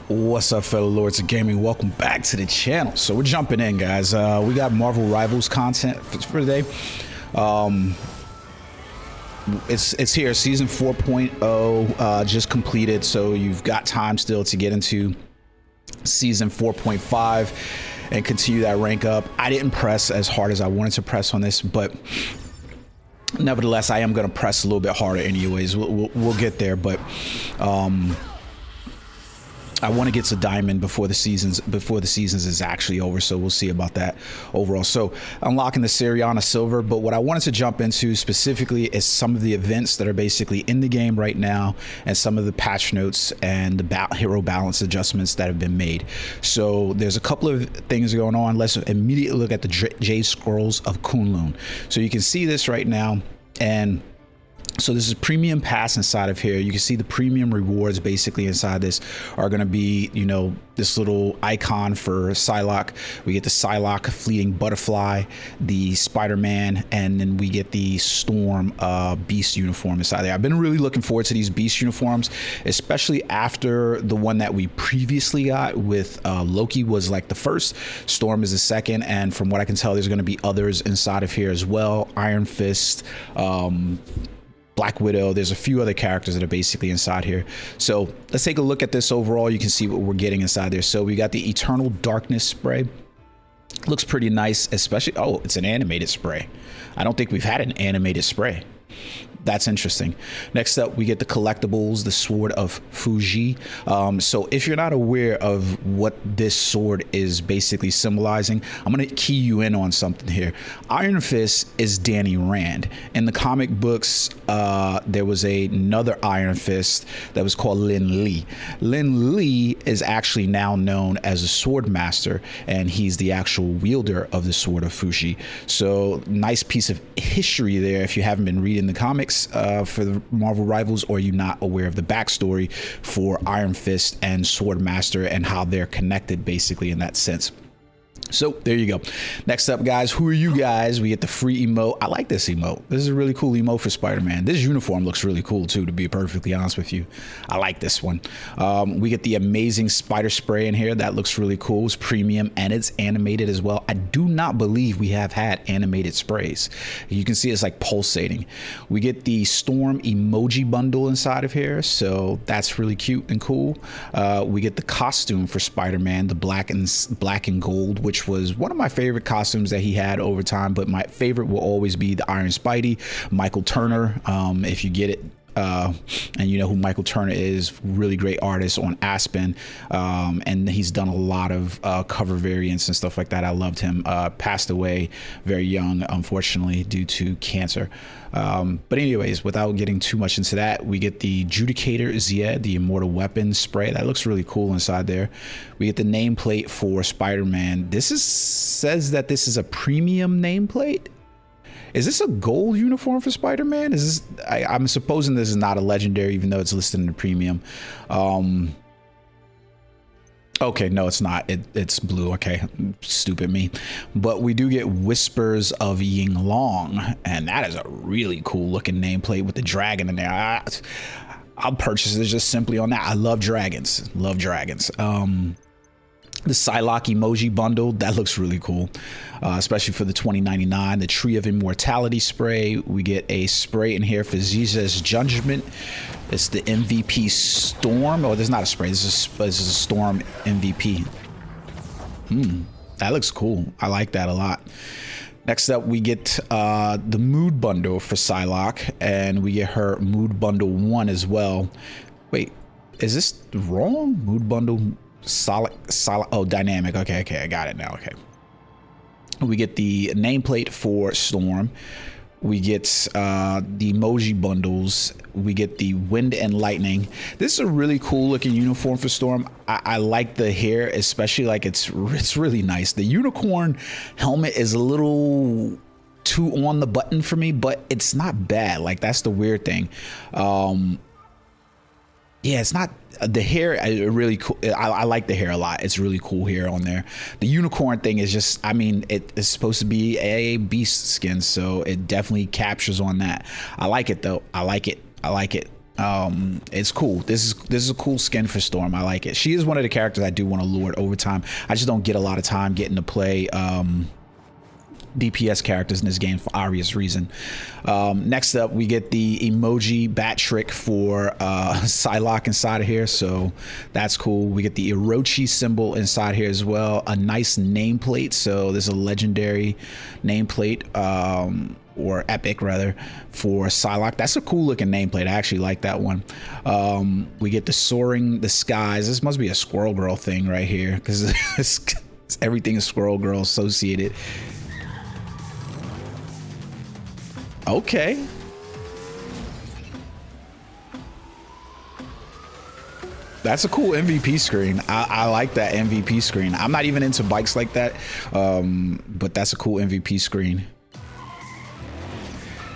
What's up, fellow lords of gaming? Welcome back to the channel. So we're jumping in, guys. We got Marvel Rivals content for today. It's here, season 4.0 just completed, so you've got time still to get into season 4.5 and continue that rank up. I didn't press as hard as I wanted to press on this, but nevertheless, I am going to press a little bit harder anyways. We'll get there, but I want to get to diamond before the seasons is actually over, so we'll see about that overall. So unlocking the Syriana silver, but what I wanted to jump into specifically is some of the events that are basically in the game right now and some of the patch notes and the hero balance adjustments that have been made. So there's a couple of things going on. Let's immediately look at the Jade Scrolls of Kunlun. So you can see this right now, and so this is premium pass inside of here. You can see the premium rewards basically inside this are going to be, you know, this little icon for Psylocke. We get the Psylocke fleeting butterfly, the Spider-Man, and then we get the Storm Beast uniform inside there. I've been really looking forward to these Beast uniforms, especially after the one that we previously got with Loki was like the first, Storm is the second, and from what I can tell, there's going to be others inside of here as well. Iron Fist, Black Widow, there's a few other characters that are basically inside here. So let's take a look at this overall. You can see what we're getting inside there. So we got the Eternal Darkness spray. Looks pretty nice, especially, oh, it's an animated spray. I don't think we've had an animated spray. That's interesting. Next up, we get the collectibles, the Sword of Fuji. So if you're not aware of what this sword is basically symbolizing, I'm going to key you in on something here. Iron Fist is Danny Rand. In the comic books, there was another Iron Fist that was called Lin Li. Lin Li is actually now known as a sword master, and he's the actual wielder of the Sword of Fuji. So nice piece of history there if you haven't been reading the comics for the Marvel Rivals, or you're not aware of the backstory for Iron Fist and Sword Master and how they're connected basically in that sense. So there you go. Next up, guys, who are you guys? We get the free emote. I like this emote. This is a really cool emote for Spider-Man. This uniform looks really cool too, to be perfectly honest with you. I like this one. We get the amazing spider spray in here. That looks really cool. It's premium and it's animated as well. I do not believe we have had animated sprays. You can see it's like pulsating. We get the Storm emoji bundle inside of here, so that's really cute and cool. We get the costume for Spider-Man, the black and gold, which was one of my favorite costumes that he had over time, but my favorite will always be the Iron Spidey, Michael Turner. If you get it, and you know who Michael Turner is, really great artist on Aspen, and he's done a lot of cover variants and stuff like that. I loved him. Passed away very young, unfortunately, due to cancer. But anyways, without getting too much into that, we get the Judicator Zed, the Immortal Weapon spray. That looks really cool inside there. We get the nameplate for Spider-Man. This says that this is a premium nameplate. Is this a gold uniform for Spider-Man? Is this? I'm supposing this is not a legendary, even though it's listed in the premium. Okay, no, it's not. It's blue. Okay, stupid me. But we do get Whispers of Yinglong, and that is a really cool looking nameplate with the dragon in there. I'll purchase this just simply on that. I love dragons. Love dragons. The Psylocke emoji bundle, that looks really cool, especially for the $20.99. The Tree of Immortality spray. We get a spray in here for Ziza's Judgment. It's the MVP Storm. Oh, there's not a spray. This is a Storm MVP. That looks cool. I like that a lot. Next up, we get the Mood Bundle for Psylocke, and we get her Mood Bundle 1 as well. Wait, is this wrong? Mood Bundle solid, oh, dynamic. Okay, I got it now. Okay, we get the nameplate for Storm. We get the emoji bundles. We get the Wind and Lightning. This is a really cool looking uniform for Storm. I like the hair, especially, like it's really nice. The unicorn helmet is a little too on the button for me, but it's not bad. Like, that's the weird thing. Yeah, it's not the hair. Really cool. I like the hair a lot. It's really cool hair on there. The unicorn thing is just, I mean, it's supposed to be a beast skin, so it definitely captures on that. I like it though. I like it. It's cool. This is a cool skin for Storm. I like it. She is one of the characters I do want to lure over time. I just don't get a lot of time getting to play DPS characters in this game for obvious reason. Next up, we get the emoji bat trick for Psylocke inside of here, so that's cool. We get the Orochi symbol inside here as well. A nice nameplate, so there's a legendary nameplate, or epic rather, for Psylocke. That's a cool looking nameplate. I actually like that one. We get the soaring the skies. This must be a Squirrel Girl thing right here, because everything is Squirrel Girl associated. Okay. That's a cool MVP screen. I like that MVP screen. I'm not even into bikes like that, but that's a cool MVP screen.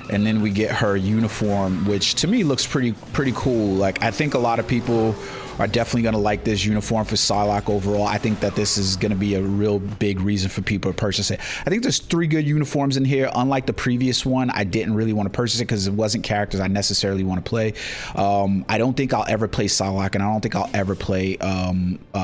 And then we get her uniform, which to me looks pretty cool. Like, I think a lot of people are definitely going to like this uniform for Psylocke overall. I think that this is going to be a real big reason for people to purchase it. I think there's 3 good uniforms in here. Unlike the previous one, I didn't really want to purchase it because it wasn't characters I necessarily want to play. I don't think I'll ever play Psylocke, and I don't think I'll ever play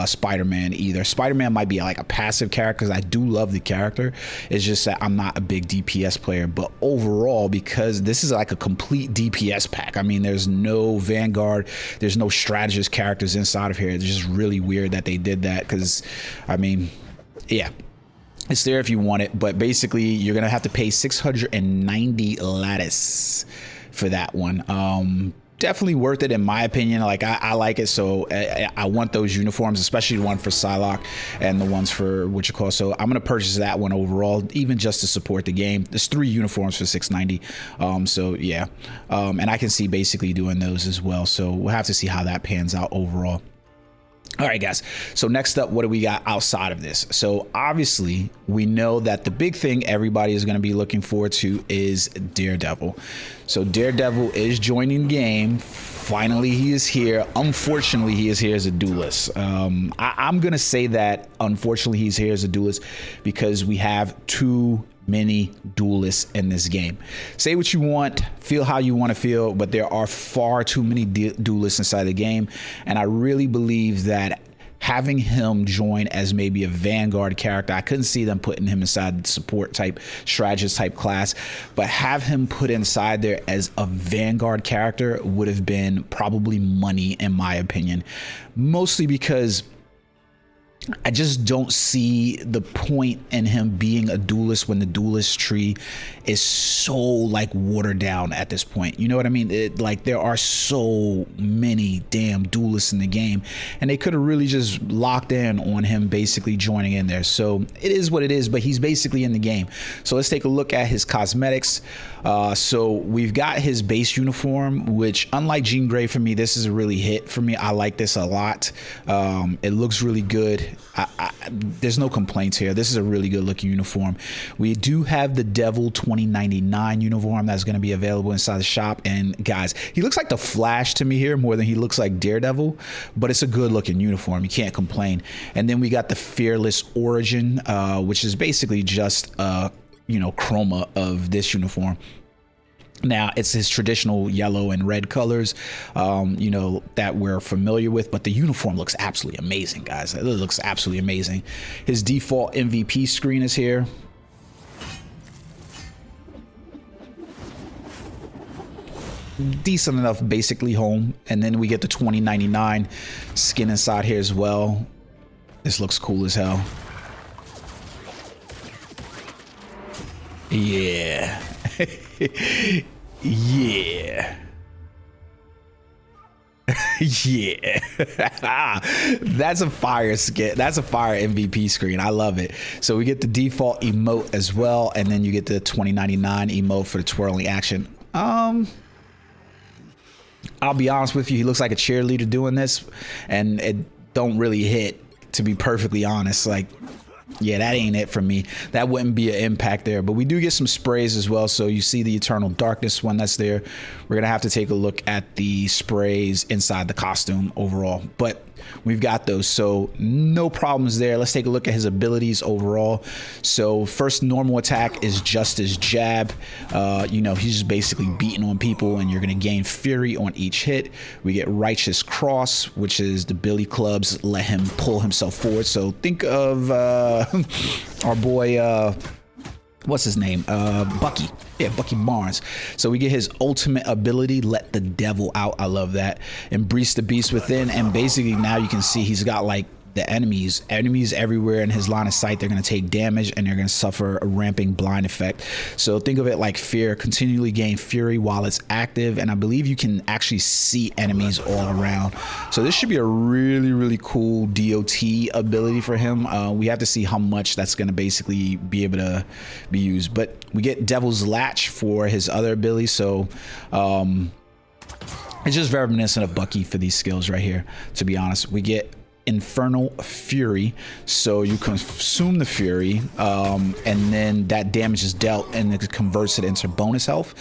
Spider-Man either. Spider-Man might be like a passive character because I do love the character. It's just that I'm not a big DPS player. But overall, because this is like a complete DPS pack. I mean, there's no Vanguard, there's no strategist characters inside of here. It's just really weird that they did that, because I mean, yeah, it's there if you want it, but basically you're gonna have to pay 690 lattice for that one. Definitely worth it in my opinion. Like, I like it, so I want those uniforms, especially the one for Psylocke and the ones for YetiCaster. So I'm gonna purchase that one overall, even just to support the game. There's 3 uniforms for 690. So yeah, and I can see basically doing those as well. So we'll have to see how that pans out overall. All right, guys. So next up, what do we got outside of this? So obviously, we know that the big thing everybody is going to be looking forward to is Daredevil. So Daredevil is joining the game. Finally, he is here. Unfortunately, he is here as a duelist. I'm going to say that unfortunately he's here as a duelist because we have too many duelists in this game. Say what you want, feel how you want to feel, but there are far too many duelists inside the game, and I really believe that having him join as maybe a Vanguard character, I couldn't see them putting him inside the support type, strategist type class, but have him put inside there as a Vanguard character would have been probably money in my opinion, mostly because I just don't see the point in him being a duelist when the duelist tree is so like watered down at this point. You know what I mean? Like, there are so many damn duelists in the game, and they could have really just locked in on him basically joining in there. So it is what it is, but he's basically in the game. So let's take a look at his cosmetics. So we've got his base uniform, which unlike Jean Grey, for me, this is a really hit for me. I like this a lot. It looks really good. There's no complaints here. This is a really good looking uniform. We do have the Devil 2099 uniform that's going to be available inside the shop. And guys, he looks like the Flash to me here more than he looks like Daredevil, but it's a good looking uniform. You can't complain. And then we got the Fearless Origin, which is basically just chroma of this uniform. Now, it's his traditional yellow and red colors, that we're familiar with, but the uniform looks absolutely amazing, guys. It looks absolutely amazing. His default MVP screen is here. Decent enough, basically home. And then we get the 2099 skin inside here as well. This looks cool as hell. Yeah. Yeah. Yeah. That's a fire skin. That's a fire MVP screen. I love it. So we get the default emote as well, and then you get the 2099 emote for the twirling action. I'll be honest with you, he looks like a cheerleader doing this, and it don't really hit, to be perfectly honest. Like, yeah, that ain't it for me. That wouldn't be an impact there. But we do get some sprays as well. So you see the Eternal Darkness one that's there. We're going to have to take a look at the sprays inside the costume overall. But we've got those, so no problems there. Let's take a look at his abilities overall. So first normal attack is just his jab. You know, he's just basically beating on people, and you're going to gain fury on each hit. We get righteous cross, which is the billy clubs let him pull himself forward. So think of our boy, what's his name? Bucky. Yeah, Bucky Barnes. So we get his ultimate ability, let the devil out. I love that. Embrace the beast within. And basically now you can see he's got like the enemies everywhere in his line of sight. They're going to take damage and they're going to suffer a ramping blind effect. So think of it like fear, continually gain fury while it's active, and I believe you can actually see enemies all around. So this should be a really cool DOT ability for him. We have to see how much that's going to basically be able to be used, but we get Devil's Latch for his other ability. So it's just very reminiscent of Bucky for these skills right here, to be honest. We get Infernal Fury, so you consume the fury, and then that damage is dealt and it converts it into bonus health.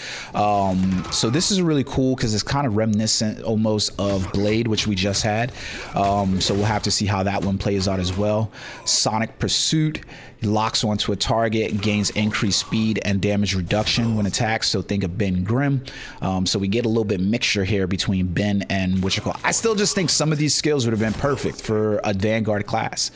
So this is really cool because it's kind of reminiscent almost of Blade, which we just had. So we'll have to see how that one plays out as well. Sonic Pursuit, locks onto a target, gains increased speed and damage reduction when attacked. So think of Ben Grimm. So we get a little bit mixture here between Ben and what you call. I still just think some of these skills would have been perfect for a Vanguard class.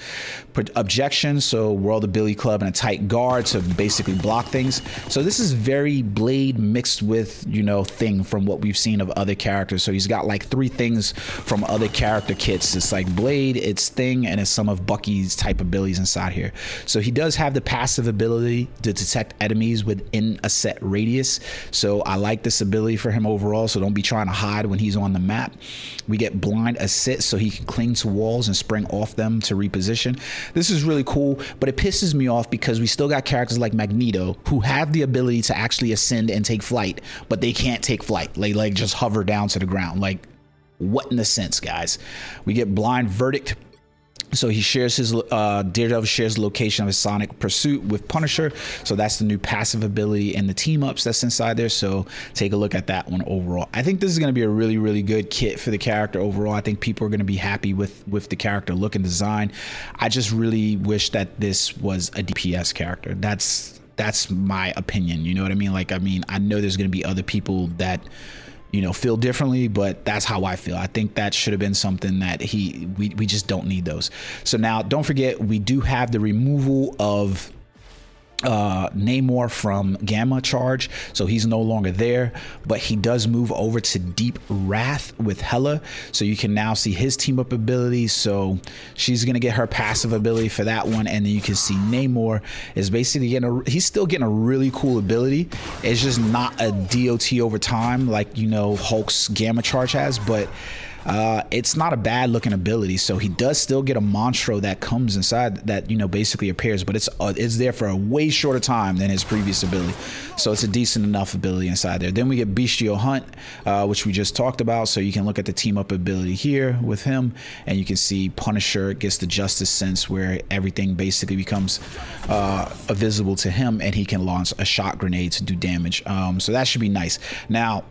Objection, so World Ability Club and a tight guard to basically block things. So this is very Blade mixed with, you know, Thing from what we've seen of other characters. So he's got like 3 things from other character kits. It's like Blade, it's Thing, and it's some of Bucky's type abilities inside here. So he does have the passive ability to detect enemies within a set radius. So I like this ability for him overall. So don't be trying to hide when he's on the map. We get Blind Assist, so he can cling to walls and spring off them to reposition. This is really cool, but it pisses me off because we still got characters like Magneto who have the ability to actually ascend and take flight, but they can't take flight. They like just hover down to the ground. Like, what in the sense, guys? We get Blind Verdict. So he shares his Daredevil shares the location of his Sonic Pursuit with Punisher. So that's the new passive ability and the team ups that's inside there. So take a look at that one overall. I think this is going to be a really good kit for the character overall. I think people are going to be happy with the character look and design. I just really wish that this was a DPS character. That's my opinion. You know what I mean? Like, I mean, I know there's going to be other people that, you know, feel differently, but that's how I feel. I think that should have been something that we just don't need those. So now don't forget, we do have the removal of Namor from Gamma Charge, so he's no longer there, but he does move over to Deep Wrath with Hela, so you can now see his team up abilities. So she's gonna get her passive ability for that one, and then you can see Namor is basically getting he's still getting a really cool ability. It's just not a DOT over time like, you know, Hulk's Gamma Charge has, but it's not a bad looking ability. So he does still get a Monstro that comes inside that, you know, basically appears, but it's there for a way shorter time than his previous ability. So it's a decent enough ability inside there. Then we get Bestial Hunt, which we just talked about. So you can look at the team up ability here with him, and you can see Punisher gets the Justice Sense where everything basically becomes visible to him, and he can launch a shot grenade to do damage. So that should be nice. Now,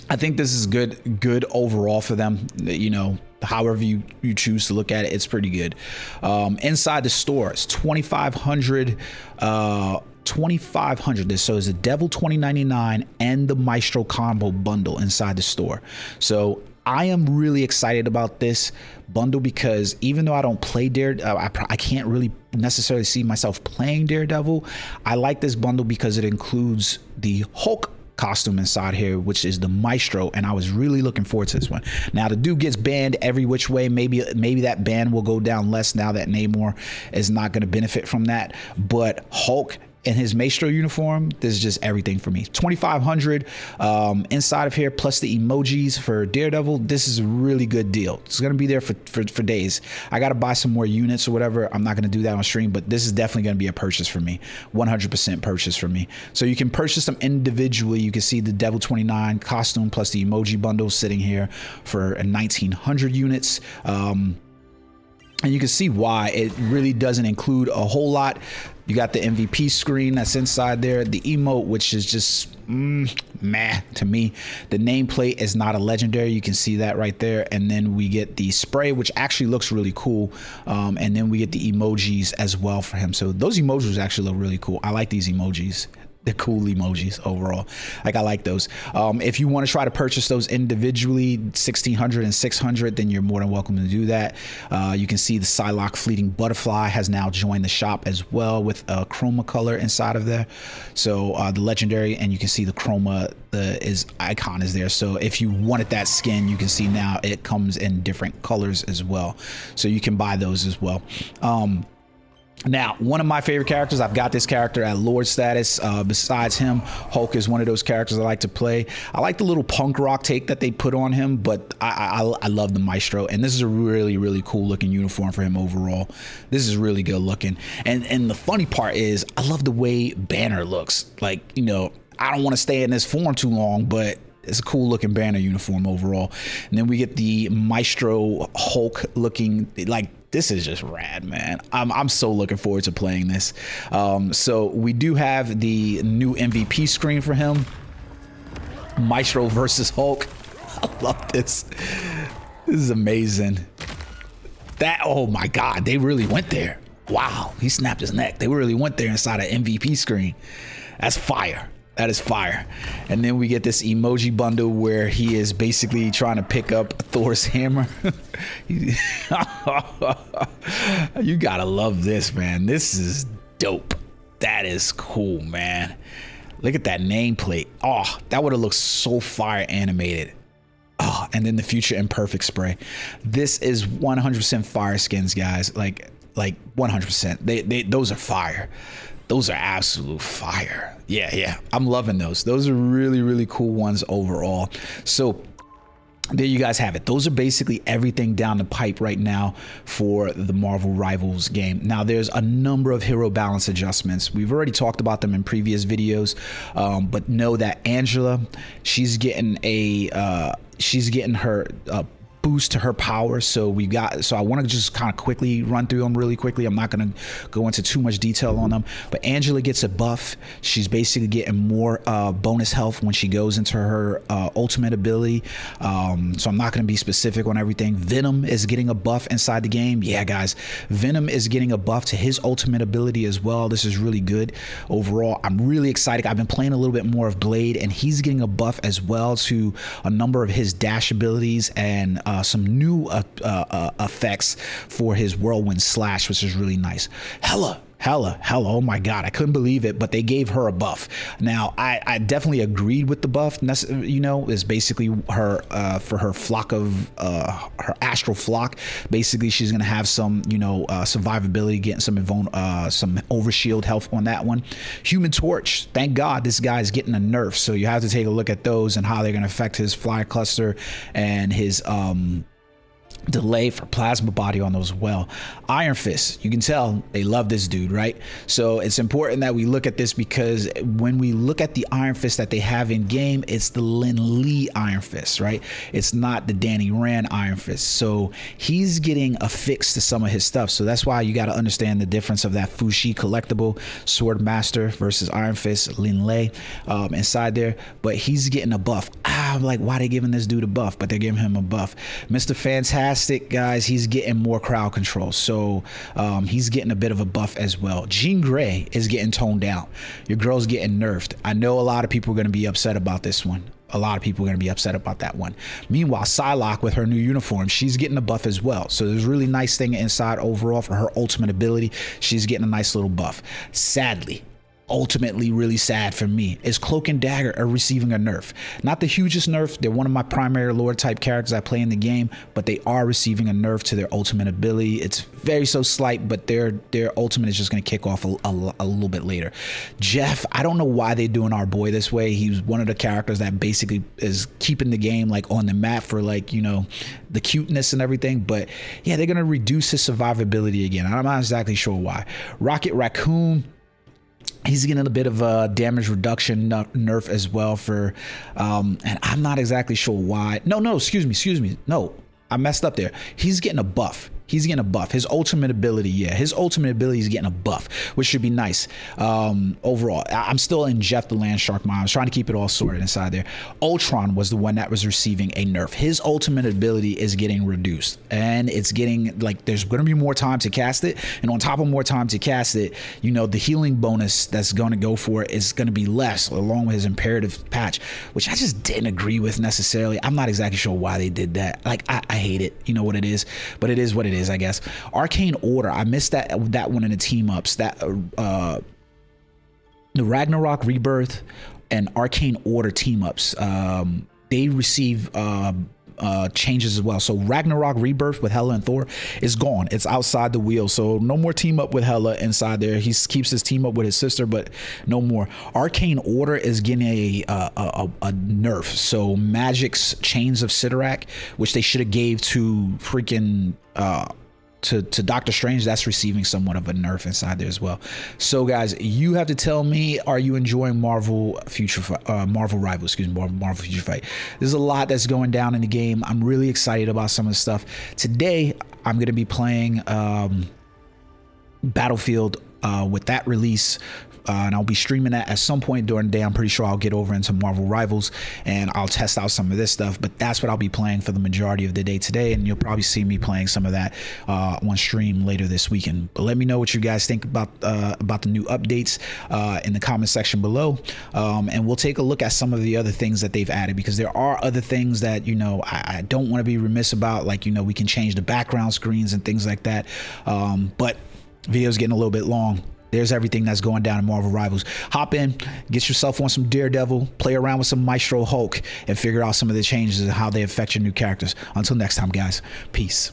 I think this is good overall for them. You know, however you choose to look at it, it's pretty good. Inside the store, it's 2,500. 2,500. So it's a Devil 2099 and the Maestro combo bundle inside the store. So I am really excited about this bundle because even though I don't play Daredevil, I can't really necessarily see myself playing Daredevil. I like this bundle because it includes the Hulk costume inside here, which is the Maestro, and I was really looking forward to this one. Now the dude gets banned every which way. Maybe that ban will go down less now that Namor is not going to benefit from that, but Hulk in his Maestro uniform, this is just everything for me. 2,500 inside of here, plus the emojis for Daredevil. This is a really good deal. It's gonna be there for days. I gotta buy some more units or whatever. I'm not gonna do that on stream, but this is definitely gonna be a purchase for me. 100% purchase for me. So you can purchase them individually. You can see the Devil 29 costume plus the emoji bundle sitting here for 1,900 units. And you can see why it really doesn't include a whole lot. You got the MVP screen that's inside there, the emote, which is just meh to me. The nameplate is not a legendary. You can see that right there. And then we get the spray, which actually looks really cool. And then we get the emojis as well for him. So those emojis actually look really cool. I like these emojis. They're cool emojis overall. Like, I like those. If you want to try to purchase those individually, 1600 and 600, then you're more than welcome to do that. You can see the Psylocke Fleeting Butterfly has now joined the shop as well with a chroma color inside of there. So the legendary, and you can see the chroma icon is there. So if you wanted that skin, you can see now it comes in different colors as well. So you can buy those as well. Now, one of my favorite characters, I've got this character at Lord status. Besides him, Hulk is one of those characters I like to play. I like the little punk rock take that they put on him, but I love the Maestro, and this is a really, really cool looking uniform for him overall. This is really good looking. And the funny part is, I love the way Banner looks. Like, you know, I don't want to stay in this form too long, but it's a cool looking Banner uniform overall. And then we get the Maestro Hulk looking, like, this is just rad, man. I'm so looking forward to playing this. So we do have the new MVP screen for him. Maestro versus Hulk. I love this. This is amazing. That, oh my God, they really went there. Wow, he snapped his neck. They really went there inside an MVP screen. That's fire. That is fire. And then we get this emoji bundle where he is basically trying to pick up Thor's hammer. You gotta love this, man. This is dope. That is cool, man. Look at that nameplate. Oh, that would have looked so fire animated. Oh, and then the Future Imperfect spray. This is 100% fire skins, guys. Like 100%. Those are fire. Those are absolute fire. Yeah, I'm loving those. Those are really, really cool ones overall. So there you guys have it. Those are basically everything down the pipe right now for the Marvel Rivals game. Now, there's a number of hero balance adjustments. We've already talked about them in previous videos, but know that Angela, she's getting her boost to her power. So I want to just kind of quickly run through them really quickly. I'm not going to go into too much detail on them, but Angela gets a buff. She's basically getting more bonus health when she goes into her ultimate ability. So I'm not going to be specific on everything. Venom is getting a buff inside the game. Yeah, guys, Venom is getting a buff to his ultimate ability as well. This is really good overall. I'm really excited. I've been playing a little bit more of Blade, and he's getting a buff as well to a number of his dash abilities and some new effects for his whirlwind slash, which is really nice. Hella, oh my God, I couldn't believe it, but they gave her a buff. Now, I definitely agreed with the buff. You know, is basically her for her flock of her astral flock. Basically, she's gonna have some, you know, survivability, getting some overshield health on that one. Human Torch, thank God this guy's getting a nerf, so you have to take a look at those and how they're gonna affect his fly cluster and his delay for plasma body on those as well. Iron Fist, you can tell they love this dude, right? So it's important that we look at this, because when we look at the Iron Fist that they have in game, it's the Lin Lee Iron Fist, right? It's not the Danny Rand Iron Fist. So he's getting a fix to some of his stuff. So that's why you got to understand the difference of that Fushi collectible Sword Master versus Iron Fist Lin Lee inside there. But he's getting a buff. I'm like, why are they giving this dude a buff? But they're giving him a buff. Mr. Fantastic, guys, he's getting more crowd control. So he's getting a bit of a buff as well. Jean Grey is getting toned down. Your girl's getting nerfed. I know a lot of people are going to be upset about this one. A lot of people are going to be upset about that one. Meanwhile, Psylocke with her new uniform, she's getting a buff as well. So there's a really nice thing inside overall for her ultimate ability. She's getting a nice little buff. Sadly, ultimately really sad for me, is Cloak and Dagger are receiving a nerf. Not the hugest nerf. They're one of my primary lore type characters I play in the game, but they are receiving a nerf to their ultimate ability. It's very so slight, but their ultimate is just going to kick off a little bit later. Jeff, I don't know why they're doing our boy this way. He's one of the characters that basically is keeping the game like on the map for, like, you know, the cuteness and everything. But yeah, they're going to reduce his survivability again. I'm not exactly sure why. Rocket Raccoon, he's getting a bit of a damage reduction nerf as well for, and I'm not exactly sure why. No, excuse me. No, I messed up there. He's getting a buff. He's getting a buff. His ultimate ability, his ultimate ability is getting a buff, which should be nice. Overall, I'm still in Jeff the Land Shark Mom. I was trying to keep it all sorted inside there. Ultron was the one that was receiving a nerf. His ultimate ability is getting reduced, and it's getting like there's going to be more time to cast it, and on top of more time to cast it, you know, the healing bonus that's going to go for it is going to be less, along with his imperative patch, which I just didn't agree with necessarily. I'm not exactly sure why they did that. Like I hate it. You know what it is, but it is what it is, I guess. Arcane Order, I missed that one in the team ups. That the Ragnarok Rebirth and Arcane Order team ups, they receive changes as well. So Ragnarok Rebirth with Hela and Thor is gone. It's outside the wheel, so no more team up with Hela inside there. He keeps his team up with his sister, but no more. Arcane Order is getting a nerf. So Magic's Chains of Sidorak, which they should have gave to freaking to Doctor Strange, that's receiving somewhat of a nerf inside there as well. So guys, you have to tell me, are you enjoying Marvel Rivals, excuse me, Marvel Future Fight? There's a lot that's going down in the game. I'm really excited about some of the stuff. Today, I'm going to be playing Battlefield with that release. And I'll be streaming that at some point during the day. I'm pretty sure I'll get over into Marvel Rivals and I'll test out some of this stuff, but that's what I'll be playing for the majority of the day today, and you'll probably see me playing some of that on stream later this weekend. But let me know what you guys think about the new updates in the comment section below, and we'll take a look at some of the other things that they've added, because there are other things that, you know, I don't want to be remiss about, like, you know, we can change the background screens and things like that, but video's getting a little bit long. There's everything that's going down in Marvel Rivals. Hop in, get yourself on some Daredevil, play around with some Maestro Hulk, and figure out some of the changes and how they affect your new characters. Until next time, guys, peace.